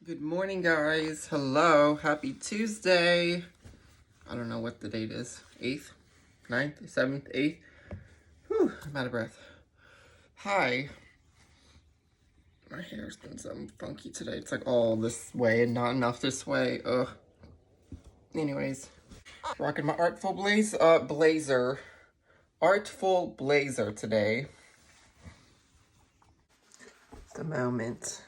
Good morning, guys. Hello. Happy Tuesday. I don't know what the date is. 8th, 9th, 7th, 8th. Whew, I'm out of breath. Hi. My hair's been something funky today. It's like all this way and not enough this way. Ugh. Anyways, rocking my Artful blazer. Artful blazer today. The moment.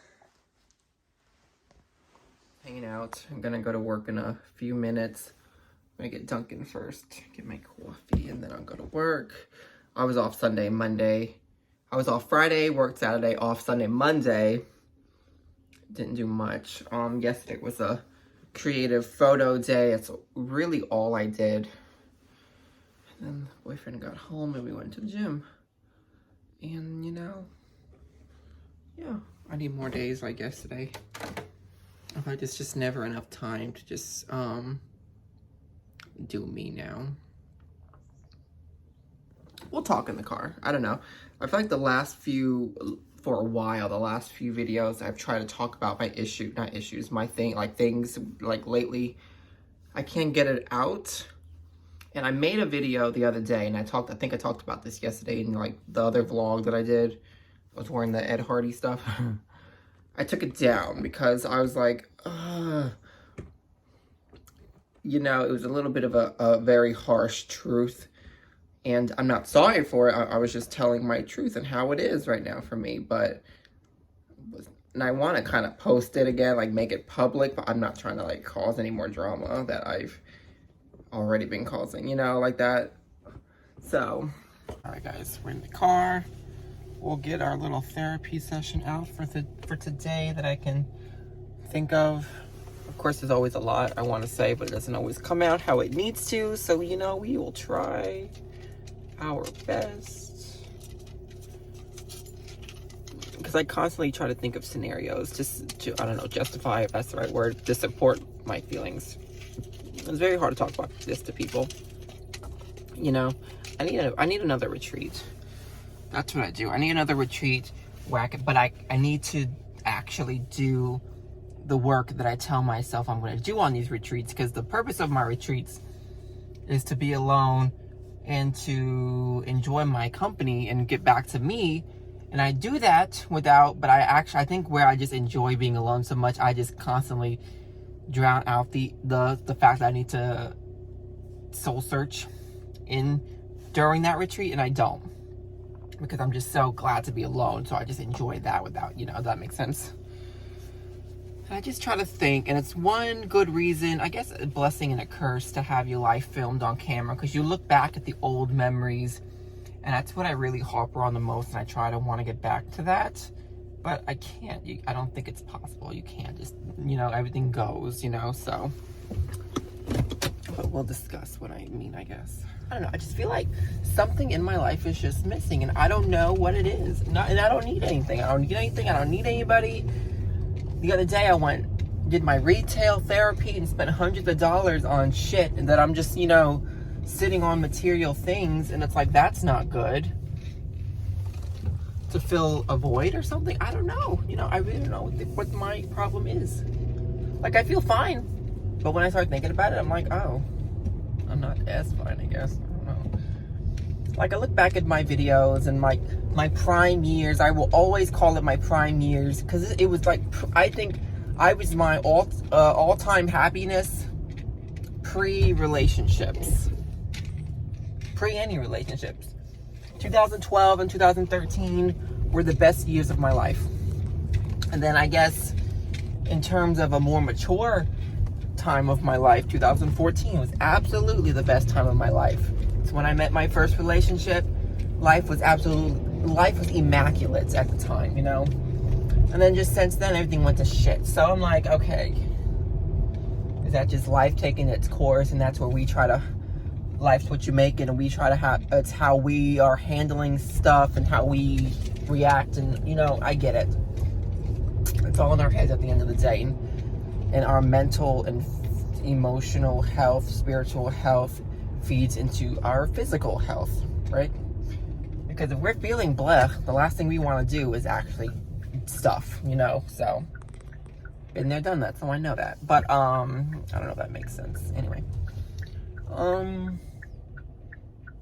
Hanging out. I'm gonna go to work in a few minutes. I'm gonna get Dunkin' first, get my coffee, and then I'll go to work. I was off Sunday, Monday. I was off Friday, worked Saturday, off Sunday, Monday. Didn't do much. Yesterday was a creative photo day. That's really all I did. And then the boyfriend got home and we went to the gym. And yeah, I need more days, I guess, today. I feel like there's just never enough time to just do me now. We'll talk in the car. I don't know. I feel like the last few videos I've tried to talk about my things like lately. I can't get it out. And I made a video the other day and I think I talked about this yesterday in like the other vlog that I did. I was wearing the Ed Hardy stuff. I took it down because I was like, it was a little bit of a very harsh truth. And I'm not sorry for it. I was just telling my truth and how it is right now for me. And I want to kind of post it again, like make it public, but I'm not trying to like cause any more drama that I've already been causing, like that. So, all right, guys, we're in the car. We'll get our little therapy session out for today that I can think of. Of course, there's always a lot I want to say, but it doesn't always come out how it needs to. So, we will try our best. Because I constantly try to think of scenarios just to, I don't know, justify, if that's the right word, to support my feelings. It's very hard to talk about this to people. I need another retreat. That's what I do. I need another retreat but I need to actually do the work that I tell myself I'm going to do on these retreats, because the purpose of my retreats is to be alone and to enjoy my company and get back to me. And I do that but I think where I just enjoy being alone so much, I just constantly drown out the fact that I need to soul search during that retreat, and I don't. Because I'm just so glad to be alone, so I just enjoy that without, if that makes sense. And I just try to think, and it's one good reason, I guess a blessing and a curse, to have your life filmed on camera, because you look back at the old memories, and that's what I really harper on the most, and I try to want to get back to that, but I can't. I don't think it's possible. You can't just, everything goes, so. But we'll discuss what I mean, I guess. I don't know. I just feel like something in my life is just missing, and I don't know what it is. And I don't need anything. I don't need anything. I don't need anybody. The other day I did my retail therapy and spent hundreds of dollars on shit, and that I'm just, sitting on material things, and it's like, that's not good. To fill a void or something. I don't know. I really don't know what my problem is. Like, I feel fine, but when I start thinking about it, I'm like, oh, I'm not as fine, I guess. I don't know. Like, I look back at my videos and my prime years. I will always call it my prime years, because it was like, I think I was my all-time happiness pre-relationships. Pre-any relationships. 2012 and 2013 were the best years of my life. And then I guess in terms of a more mature time of my life, 2014 was absolutely the best time of my life. So when I met my first relationship, life was immaculate at the time, And then just since then, everything went to shit. So I'm like, okay, is that just life taking its course, and that's where we try to, life's what you make it, and we try to have, it's how we are handling stuff and how we react, and I get it. It's all in our heads at the end of the day, and our mental and emotional health, spiritual health feeds into our physical health, right? Because if we're feeling bleh, the last thing we want to do is actually stuff, so Been there, done that, so I know that. But I don't know if that makes sense. Anyway,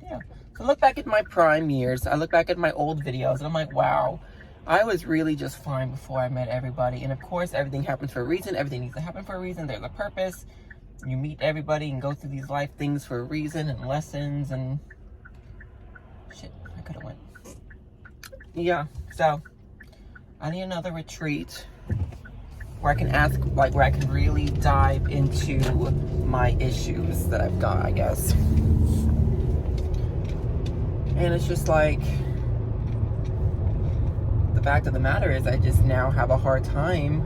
yeah. So I look back at my prime years. I look back at my old videos, and I'm like, wow, I was really just fine before I met everybody. And of course, everything happens for a reason. Everything needs to happen for a reason. There's a purpose. You meet everybody and go through these life things for a reason and lessons and shit. I could have went. Yeah. So I need another retreat where I can ask, like, where I can really dive into my issues that I've got, I guess. And it's just like, the fact of the matter is, I just now have a hard time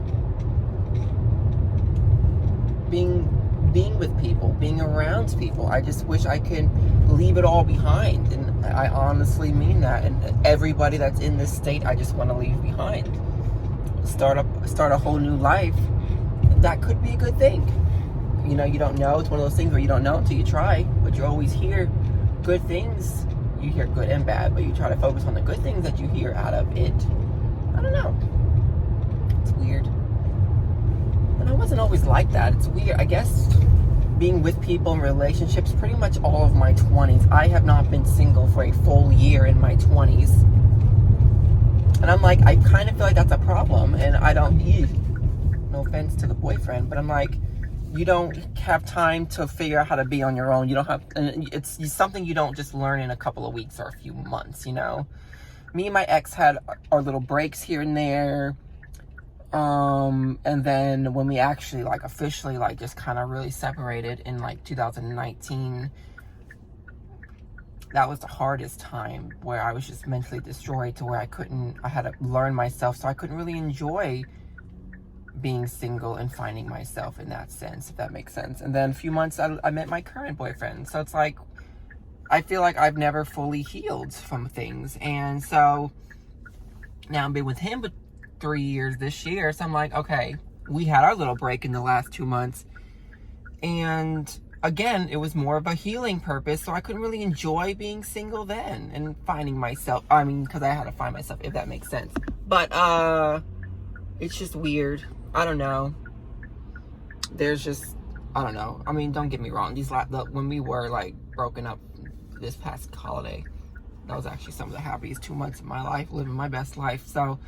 being with people, being around people. I just wish I could leave it all behind. And I honestly mean that. And everybody that's in this state, I just want to leave behind. Start a whole new life. That could be a good thing. You know, you don't know. It's one of those things where you don't know until you try, but you always hear good things. You hear good and bad, but you try to focus on the good things that you hear out of it. I don't know. It's weird. And I wasn't always like that. It's weird. I guess being with people in relationships pretty much all of my 20s. I have not been single for a full year in my 20s. And I'm like, I kind of feel like that's a problem. And I don't, no offense to the boyfriend, but I'm like, you don't have time to figure out how to be on your own. You don't have, and it's something you don't just learn in a couple of weeks or a few months, you know? Me and my ex had our little breaks here and there. And then when we actually, like, officially, like, just kind of really separated in, like, 2019, that was the hardest time, where I was just mentally destroyed to where I had to learn myself, so I couldn't really enjoy being single and finding myself in that sense, if that makes sense. And then a few months I met my current boyfriend, so it's like, I feel like I've never fully healed from things. And so now I've been with him for 3 years this year, so I'm like, okay, we had our little break in the last 2 months, and again, it was more of a healing purpose, so I couldn't really enjoy being single then and finding myself. I mean, because I had to find myself, if that makes sense. But it's just weird. I don't know. There's just, I don't know. I mean, don't get me wrong. When we were, like, broken up this past holiday, that was actually some of the happiest 2 months of my life, living my best life. So,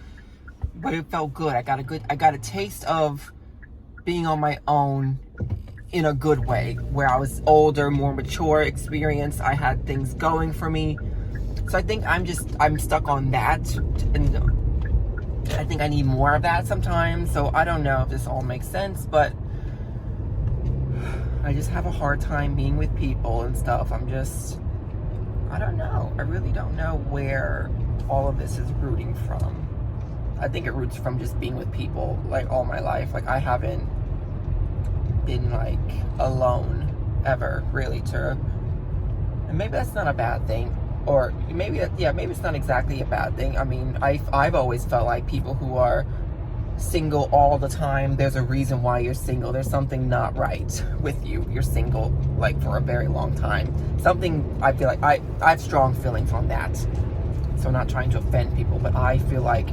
but it felt good. I got a taste of being on my own in a good way, where I was older, more mature, experienced. I had things going for me. So I think I'm stuck on that, and I think I need more of that sometimes. So I don't know if this all makes sense, but I just have a hard time being with people and stuff. I don't know. I really don't know where all of this is rooting from. I think it roots from just being with people, like, all my life. Like, I haven't been, like, alone ever, really, and maybe that's not a bad thing. Or maybe it's not exactly a bad thing. I mean, I've always felt like people who are single all the time, there's a reason why you're single. There's something not right with you. You're single, like, for a very long time. Something, I feel like, I have strong feelings on that. So I'm not trying to offend people, but I feel like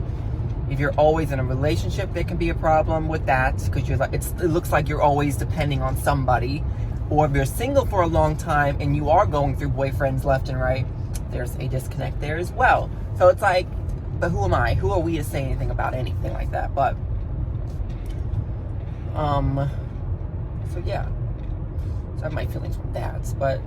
if you're always in a relationship, there can be a problem with that, because you're like, it looks like you're always depending on somebody. Or if you're single for a long time and you are going through boyfriends left and right, there's a disconnect there as well. So it's like, but who am I? Who are we to say anything about anything like that? But, so yeah. So I have my feelings with that. But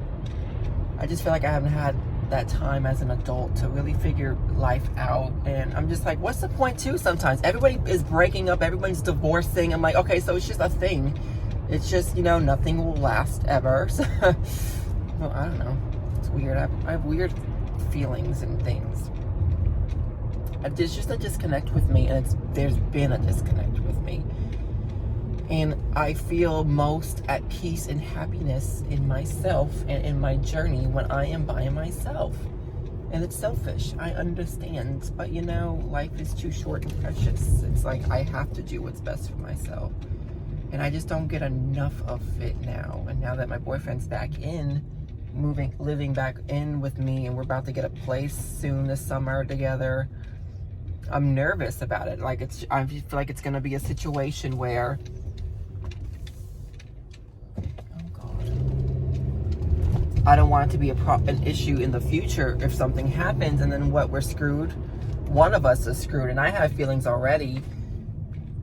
I just feel like I haven't had that time as an adult to really figure life out. And I'm just like, what's the point too sometimes? Everybody is breaking up. Everybody's divorcing. I'm like, okay, so it's just a thing. It's just, you know, nothing will last ever. So, well, I don't know. It's weird. I have weird feelings and things. There's just a disconnect with me, and there's been a disconnect with me. And I feel most at peace and happiness in myself and in my journey when I am by myself. And it's selfish, I understand, but you know, life is too short and precious. It's like, I have to do what's best for myself. And I just don't get enough of it now. And now that my boyfriend's back in, living back in with me, and we're about to get a place soon this summer together, I'm nervous about it. Like I feel like it's gonna be a situation where, oh God, I don't want it to be an issue in the future if something happens, and then what? We're screwed. One of us is screwed, and I have feelings already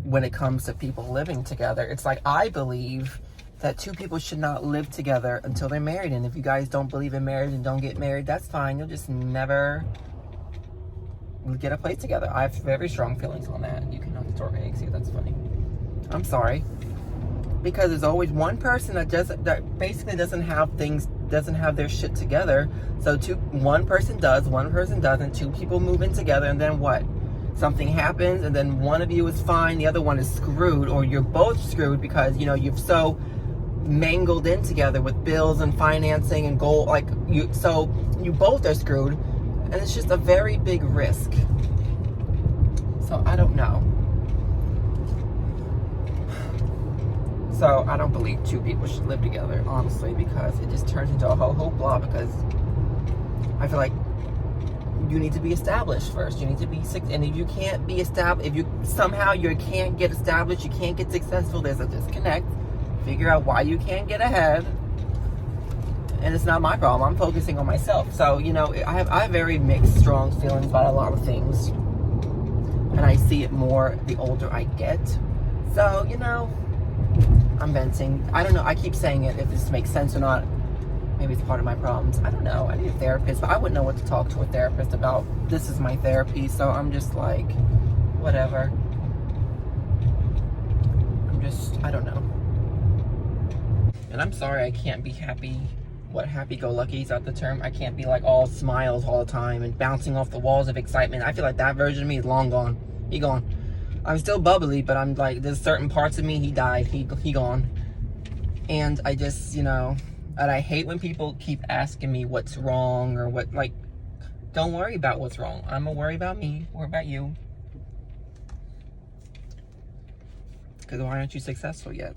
when it comes to people living together. It's like, I believe that two people should not live together until they're married, and if you guys don't believe in marriage and don't get married, that's fine. You'll just never get a place together. I have very strong feelings on that. You cannot store eggs here. That's funny. I'm sorry, because there's always one person that basically doesn't have their shit together. So one person does, one person doesn't. Two people move in together, and then what? Something happens, and then one of you is fine, the other one is screwed, or you're both screwed because you've so mangled in together with bills and financing and goal. So you both are screwed. And it's just a very big risk. So I don't know. So I don't believe two people should live together, honestly, because it just turns into a whole hoopla, because I feel like you need to be established first. You need to be sick. And if you can't be established, if you somehow you can't get established, you can't get successful, there's a disconnect. Figure out why you can't get ahead. And it's not my problem. I'm focusing on myself. So, I have very mixed, strong feelings about a lot of things. And I see it more the older I get. So, I'm venting. I don't know. I keep saying it, if this makes sense or not. Maybe it's part of my problems. I don't know. I need a therapist, but I wouldn't know what to talk to a therapist about. This is my therapy, so I'm just like, whatever. I don't know. And I'm sorry I can't be happy. What, happy-go-lucky, is that the term? I can't be like all smiles all the time and bouncing off the walls of excitement. I feel like that version of me is long gone. He gone. I'm still bubbly, but I'm like, there's certain parts of me, he died. He gone. And I just, and I hate when people keep asking me what's wrong or what, like, don't worry about what's wrong. I'm gonna worry about me. Worry about you. Because why aren't you successful yet?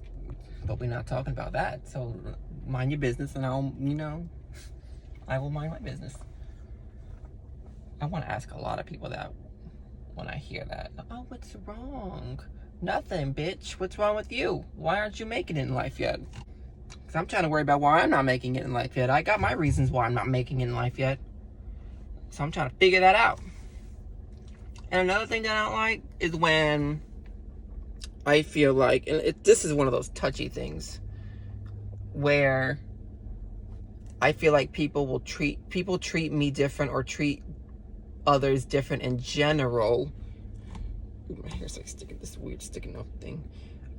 But we're not talking about that. So mind your business, and I will mind my business. I want to ask a lot of people that when I hear that. Oh, what's wrong? Nothing, bitch. What's wrong with you? Why aren't you making it in life yet? Because I'm trying to worry about why I'm not making it in life yet. I got my reasons why I'm not making it in life yet. So I'm trying to figure that out. And another thing that I don't like is when I feel like, and this is one of those touchy things, where I feel like people treat me different or treat others different in general. Ooh, my hair's like sticking, this weird sticking up thing.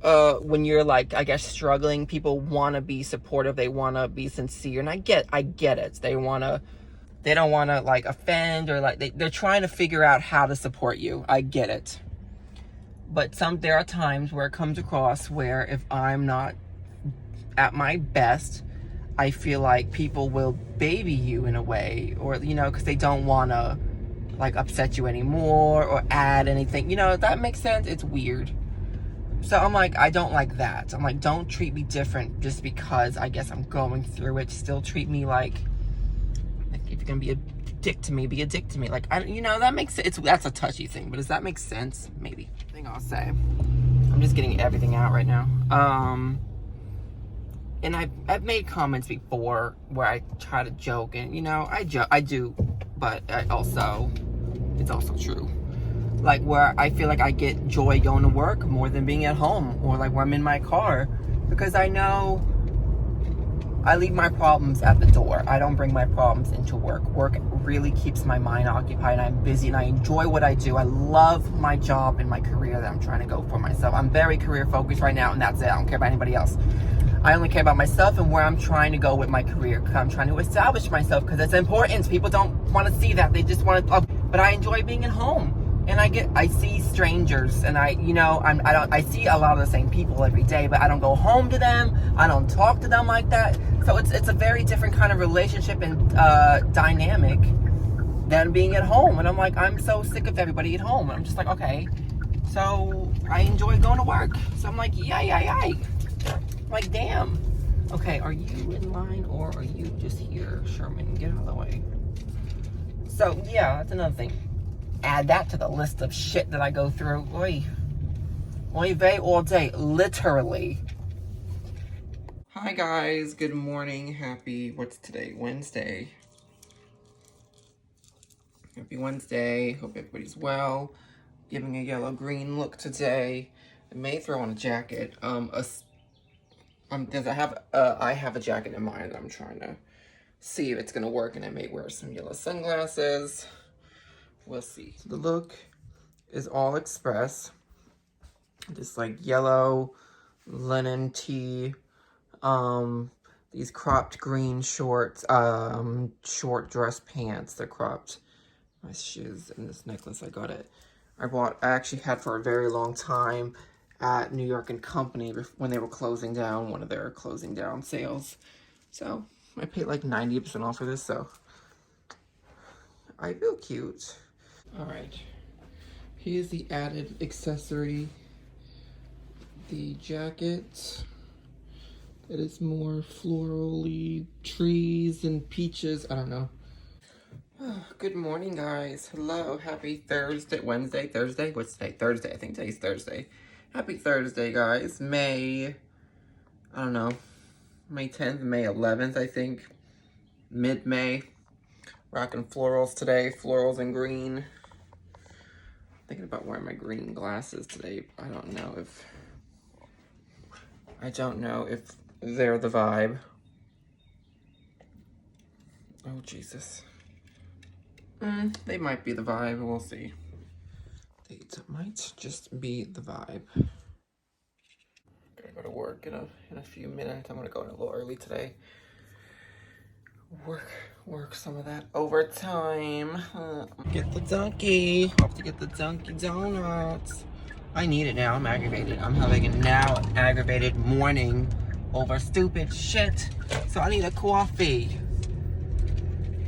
When you're like, I guess, struggling, people want to be supportive, they want to be sincere, and I get it. They don't want to like offend, or like they're trying to figure out how to support you. I get it. But there are times where it comes across where if I'm not at my best, I feel like people will baby you in a way, or, because they don't want to like upset you anymore or add anything. If that makes sense. It's weird. So I'm like, I don't like that. I'm like, don't treat me different just because I guess I'm going through it. Still treat me like if you're going to be a dick to me, be a dick to me. Like, that makes sense. That's a touchy thing, but does that make sense? Maybe. Thing I'll say. I'm just getting everything out right now. And I've made comments before where I try to joke, and I do, but it's also true. Like, where I feel like I get joy going to work more than being at home, or like where I'm in my car, because I know I leave my problems at the door. I don't bring my problems into work. Work really keeps my mind occupied. I'm busy and I enjoy what I do. I love my job and my career that I'm trying to go for myself. I'm very career focused right now, and that's it. I don't care about anybody else. I only care about myself and where I'm trying to go with my career. I'm trying to establish myself because it's important. People don't want to see that. They just want to, but I enjoy being at home. And I see strangers, and I see a lot of the same people every day, but I don't go home to them. I don't talk to them like that. So it's a very different kind of relationship and dynamic than being at home. And I'm like, I'm so sick of everybody at home. And I'm just like, okay. So I enjoy going to work. So I'm like, yay. I'm like, damn. Okay, are you in line or are you just here, Sherman? Get out of the way. So yeah, that's another thing. add that to the list of shit that I go through. Oy vey all day, literally. Hi guys, good morning. What's today? Wednesday. Happy Wednesday. Hope everybody's well. Giving a yellow-green look today. I may throw on a jacket. Because I have a jacket in mind that I'm trying to see if it's gonna work, and I may wear some yellow sunglasses. We'll see. The look is all express. Just like yellow linen tee, these cropped green shorts, short dress pants. They're cropped. My shoes and this necklace, I actually had for a very long time at New York & Company when they were closing down, one of their closing down sales. So I paid like 90% off for this, so I feel cute. All right, here's the added accessory. The jacket that is more florally, trees and peaches. I don't know. Good morning, guys. Hello. Happy Thursday. Thursday? What's today? Thursday. I think today's Thursday. Happy Thursday, guys. May 10th, May 11th, I think. Mid-May. Rocking florals today. Florals and green. Thinking about wearing my green glasses today. I don't know if they're the vibe. Oh, Jesus. They might be the vibe. We'll see. They might just be the vibe. Gotta go to work in a few minutes. I'm gonna go in a little early today. Work some of that overtime. Get the donkey. Have to get the Dunkin' Donuts. I need it now. I'm aggravated. I'm having an aggravated morning over stupid shit. So I need a coffee.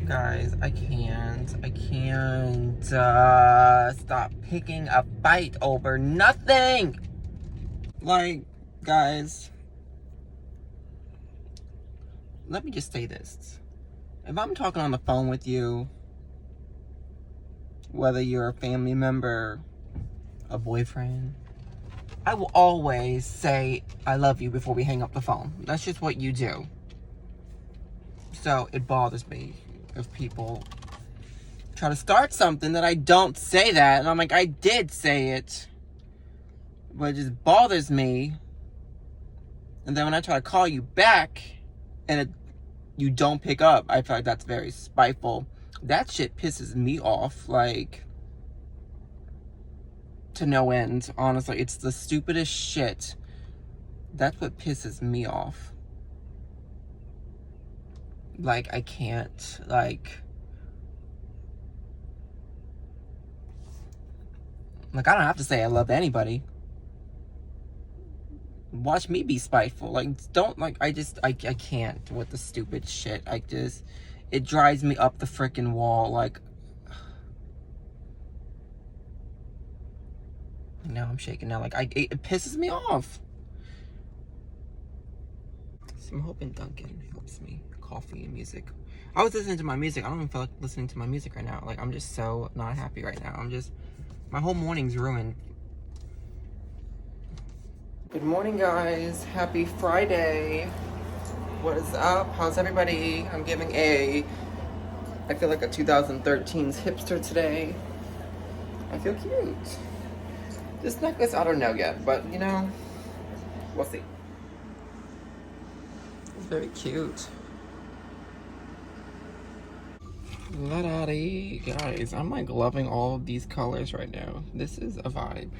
Guys, I can't stop picking a fight over nothing. Like, guys, let me just say this. If I'm talking on the phone with you, whether you're a family member, a boyfriend, I will always say I love you before we hang up the phone. That's just what you do. So it bothers me if people try to start something that I don't say that, and I'm like, I did say it, but it just bothers me. And then when I try to call you back and you don't pick up, I feel like that's very spiteful. That shit pisses me off, like, to no end. Honestly, it's the stupidest shit. That's what pisses me off. Like, I can't, like I don't have to say I love anybody. Watch me be spiteful. Like, don't, like, I can't with the stupid shit. It drives me up the freaking wall. Like, now I'm shaking now. Like, it pisses me off. So I'm hoping Dunkin' helps me. Coffee and music. I was listening to my music. I don't even feel like listening to my music right now. Like, I'm just so not happy right now. My whole morning's ruined. Good morning, guys. Happy Friday. What is up? How's everybody? I'm giving I feel like a 2013's hipster today. I feel cute. This necklace, I don't know yet, but you know, we'll see. It's very cute. La-da-dee. Guys, I'm like loving all of these colors right now. This is a vibe.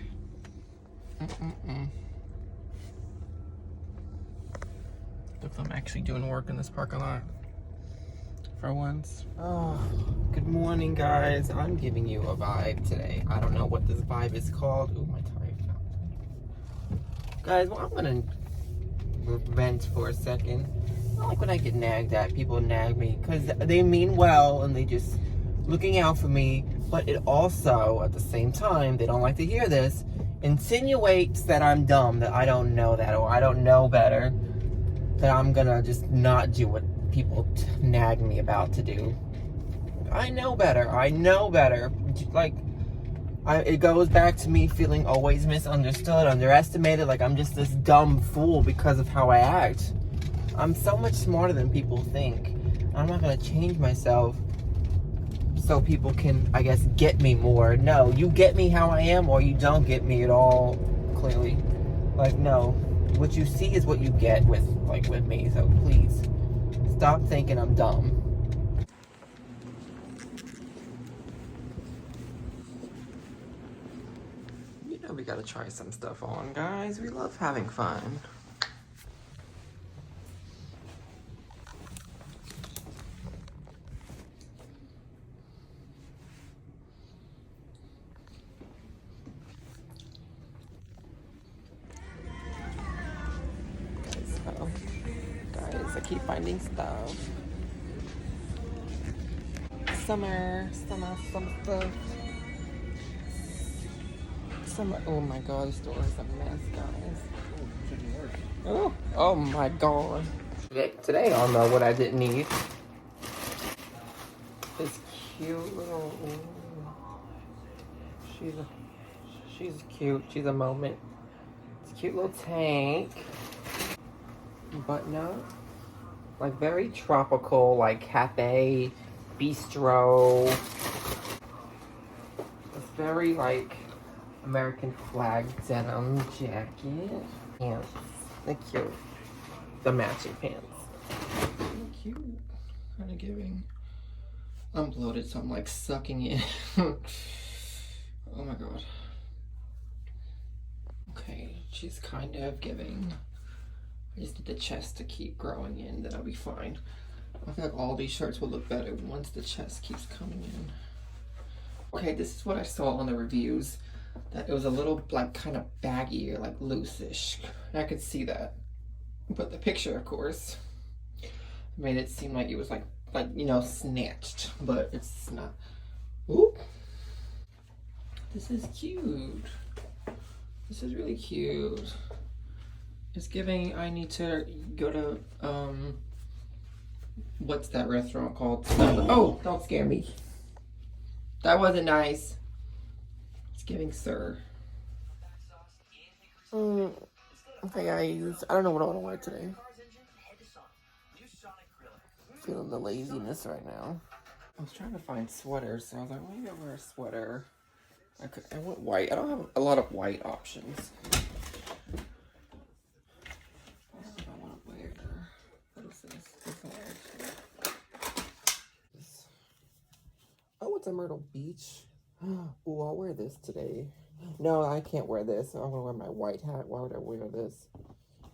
If I'm actually doing work in this parking lot for once. Oh, good morning, guys. I'm giving you a vibe today. I don't know what this vibe is called. Ooh, my tire fell. Guys, well, I'm gonna vent for a second. I don't like when I get nagged at. People nag me because they mean well and they just looking out for me. But it also, at the same time, they don't like to hear this, insinuates that I'm dumb, that I don't know that, or I don't know better, that I'm gonna just not do what people nag me about to do. I know better. Like, It goes back to me feeling always misunderstood, underestimated, like I'm just this dumb fool because of how I act. I'm so much smarter than people think. I'm not gonna change myself so people can, I guess, get me more. No, you get me how I am or you don't get me at all, clearly. Like, no. What you see is what you get with me, so please, stop thinking I'm dumb. You know we gotta try some stuff on, guys. We love having fun. So, guys, I keep finding stuff. Summer stuff. Oh my god, the store is a mess, guys. Oh my god. Today on the what I didn't need. This cute little. She's cute. She's a moment. It's a cute little tank. Button up. Like very tropical, like cafe, bistro. It's very like American flag denim jacket. Pants. They're cute. The matching pants. They're cute. Kind of giving. I'm bloated, so I'm like sucking in. Oh my god. Okay, she's kind of giving. I just need the chest to keep growing in, then I'll be fine. I feel like all these shirts will look better once the chest keeps coming in. Okay, this is what I saw on the reviews. That it was a little like kind of baggy or like loose-ish. I could see that. But the picture, of course, made it seem like it was like you know, snatched. But it's not. Oop. This is cute. This is really cute. It's giving, I need to go to, what's that restaurant called? Oh, don't scare me. That wasn't nice. It's giving sir. Okay guys, I don't know what I want to wear today. Feeling the laziness right now. I was trying to find sweaters, so I was like, maybe I'll wear a sweater. I want white. I don't have a lot of white options. Oh, it's a Myrtle Beach. Oh, I'll wear this today. No, I can't wear this. I'm gonna wear my white hat. Why would I wear this?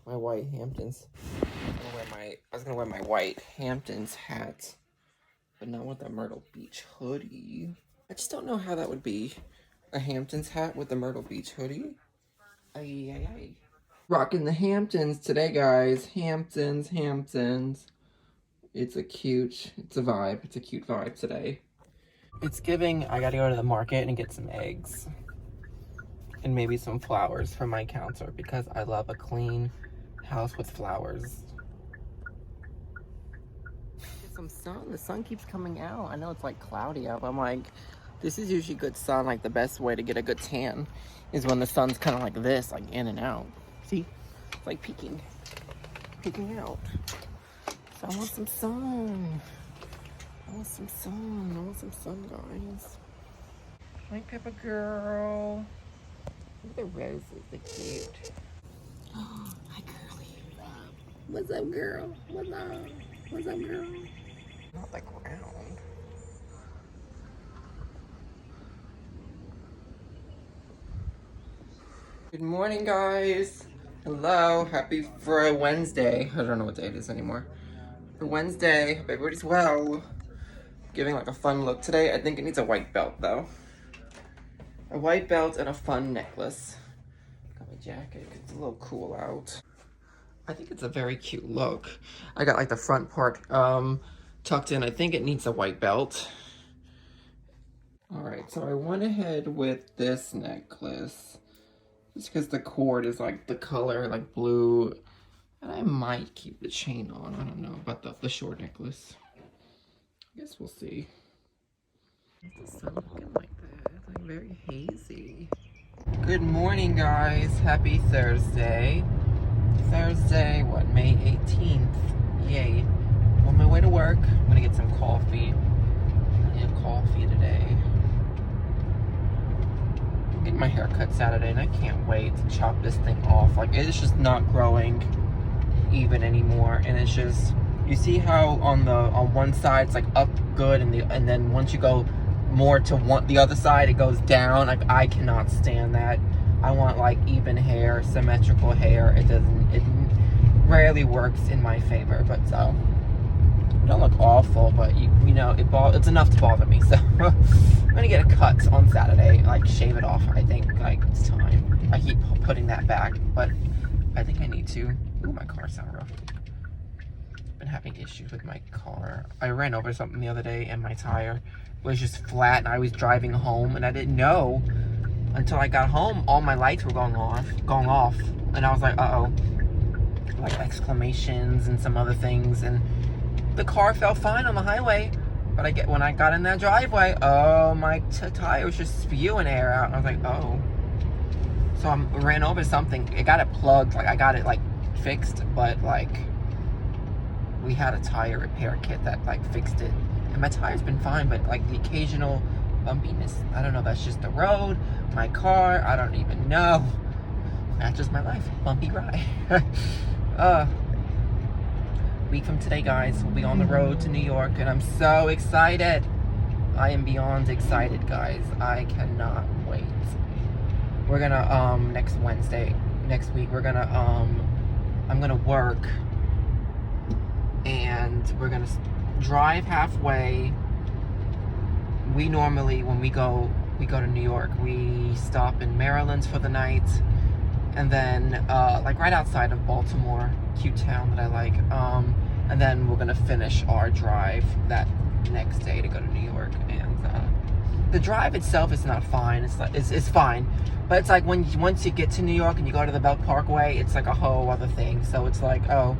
My white Hamptons. I was gonna wear my white Hamptons hat, but not with the Myrtle Beach hoodie. I just don't know how that would be. A Hamptons hat with the Myrtle Beach hoodie. Ay. Rocking the Hamptons today, guys. Hamptons. It's a vibe. It's a cute vibe today. It's giving, I gotta go to the market and get some eggs. And maybe some flowers for my counter because I love a clean house with flowers. Get some sun. The sun keeps coming out. I know it's like cloudy out, but I'm like, this is usually good sun. Like the best way to get a good tan is when the sun's kind of like this, like in and out. See? It's like peeking out. So I want some sun. I want some sun, guys. Hi, Peppa girl. Look at the roses, they're cute. Oh, hi, girly. What's up, girl? What's up, girl? Not like round. Good morning, guys. Hello, happy Wednesday. I don't know what day it is anymore. For Wednesday, hope everybody's well. Giving like a fun look today. I think it needs a white belt though. A white belt and a fun necklace. Got my jacket, it's a little cool out. I think it's a very cute look. I got like the front part tucked in. I think it needs a white belt. All right, so I went ahead with this necklace. Just because the cord is like the color, like blue. And I might keep the chain on. I don't know about the short necklace. I guess we'll see. Is the sun looking like that? like very hazy. Good morning, guys. Happy Thursday. Thursday, what, May 18th. Yay. I'm on my way to work. I'm gonna get some coffee. I need coffee today. I'm getting my hair cut Saturday, and I can't wait to chop this thing off. Like, it's just not growing even anymore, and it's just, you see how on one side it's like up good, and then once you go more to the other side, it goes down. Like, I cannot stand that. I want like even hair, symmetrical hair. It rarely works in my favor, but so it don't look awful, but you know, it's enough to bother me. So I'm gonna get a cut on Saturday, like shave it off. I think like it's time. I keep putting that back, but I think I need to. Ooh, my car sounds rough. Been having issues with my car. I ran over something the other day and my tire was just flat, and I was driving home and I didn't know until I got home all my lights were going off, and I was like, uh-oh, like exclamations and some other things, and the car felt fine on the highway, but when I got in that driveway, oh, my tire was just spewing air out, and I was like, oh. So I ran over something. I got it plugged, like I got it like fixed, but like we had a tire repair kit that like fixed it, and my tire's been fine, but like the occasional bumpiness, I don't know, that's just the road, my car, I don't even know. That's just my life, bumpy ride. Week from today, guys, we'll be on the road to New York, and I'm so excited. I am beyond excited, guys. I cannot wait. We're gonna next week we're gonna I'm gonna work, and we're gonna drive halfway. We normally, when we go to New York, we stop in Maryland for the night, and then like right outside of Baltimore, cute town that I like, and then we're gonna finish our drive that next day to go to New York. And the drive itself is not fine. It's fine, but it's like once you get to New York and you go to the Belt Parkway, it's like a whole other thing. So it's like, oh,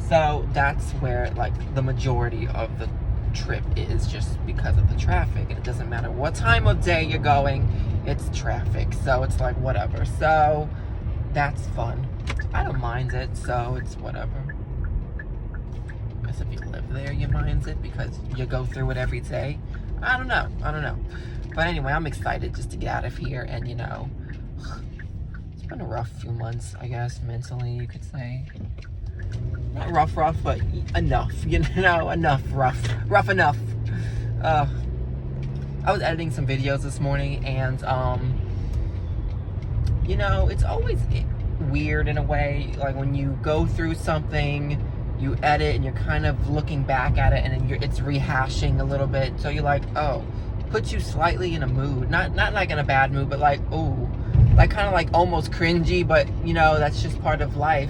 so that's where like the majority of the trip is, just because of the traffic, and it doesn't matter what time of day you're going, it's traffic. So it's like whatever. So that's fun. I don't mind it, so it's whatever. I guess if you live there, you mind it because you go through it every day. I don't know. But anyway, I'm excited just to get out of here, and you know, it's been a rough few months, I guess, mentally, you could say. Not rough, but enough, you know, rough enough. I was editing some videos this morning, and you know, it's always weird in a way, like when you go through something, you edit, and you're kind of looking back at it, and then it's rehashing a little bit, so you're like, oh, puts you slightly in a mood, not like in a bad mood, but like, ooh, like kind of like almost cringy, but you know, that's just part of life.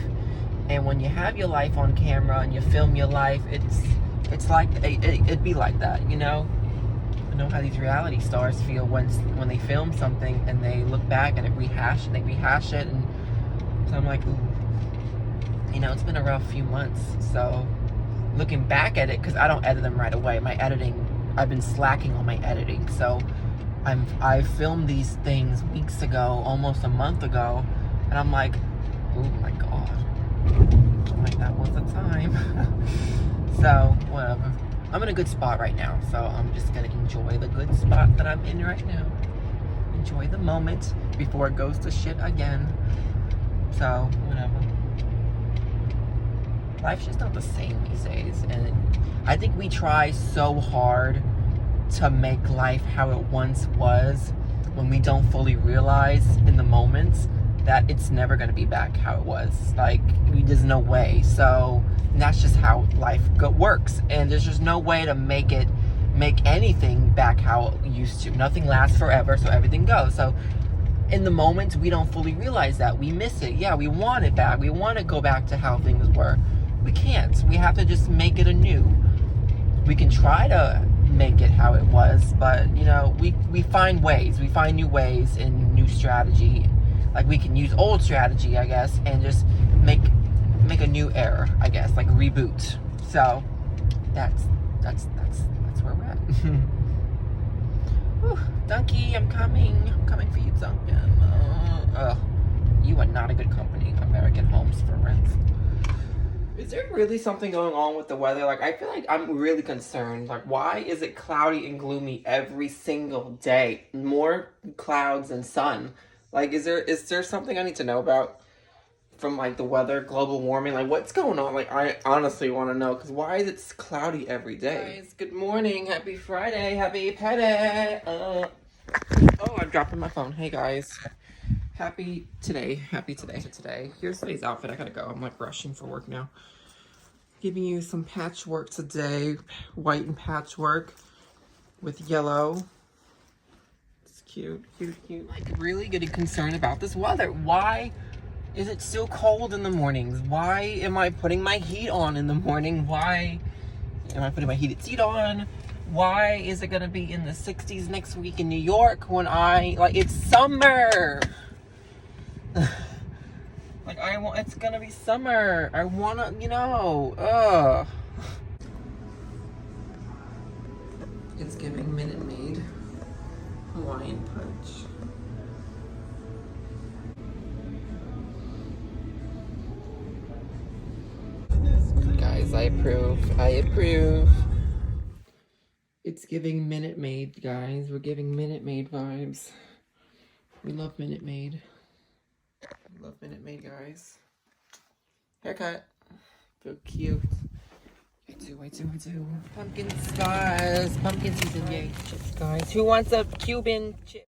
And when you have your life on camera and you film your life, it's like it'd be like that, you know. I know how these reality stars feel when they film something and they look back and they rehash it, and so I'm like, ooh, you know, it's been a rough few months. So looking back at it, because I don't edit them right away. My editing, I've been slacking on my editing, so I filmed these things weeks ago, almost a month ago, and I'm like, oh my god. Like, that was the time. So whatever, I'm in a good spot right now, so I'm just gonna enjoy the good spot that I'm in right now, enjoy the moment before it goes to shit again. So whatever, life's just not the same these days, and I think we try so hard to make life how it once was, when we don't fully realize in the moments that it's never going to be back how it was. Like, there's no way. So that's just how life works, and there's just no way to make anything back how it used to. Nothing lasts forever, so everything goes. So in the moment, we don't fully realize that. We miss it. Yeah, we want it back. We want to go back to how things were. We can't. We have to just make it anew. We can try to make it how it was, but you know, we find ways. We find new ways and new strategy. Like, we can use old strategy, I guess, and just make a new era, I guess, like reboot. So that's where we're at. Whew, Dunky, I'm coming. I'm coming for you, Duncan. You are not a good company. American Homes for Rent. Is there really something going on with the weather? Like, I feel like I'm really concerned. Like, why is it cloudy and gloomy every single day? More clouds than sun. Like, is there something I need to know about from, like, the weather, global warming? Like, what's going on? Like, I honestly want to know, because why is it cloudy every day? Guys, good morning. Happy Friday. Happy Payday. Oh, I'm dropping my phone. Hey, guys. Happy today. Here's today's outfit. I gotta go. I'm like rushing for work now. Giving you some patchwork today. White and patchwork with yellow. It's cute. Like, really getting concerned about this weather. Why is it so cold in the mornings? Why am I putting my heat on in the morning? Why am I putting my heated seat on? Why is it gonna be in the 60s next week in New York when it's summer? Like, it's gonna be summer. I wanna, It's giving Minute Maid Hawaiian Punch. Guys, I approve. It's giving Minute Maid, guys. We're giving Minute Maid vibes. We love Minute Maid. Love Minute Maid, guys. Haircut. Feel cute. I do. Pumpkins, guys. Pumpkin season, yay. Chips, guys. Who wants a Cuban chip?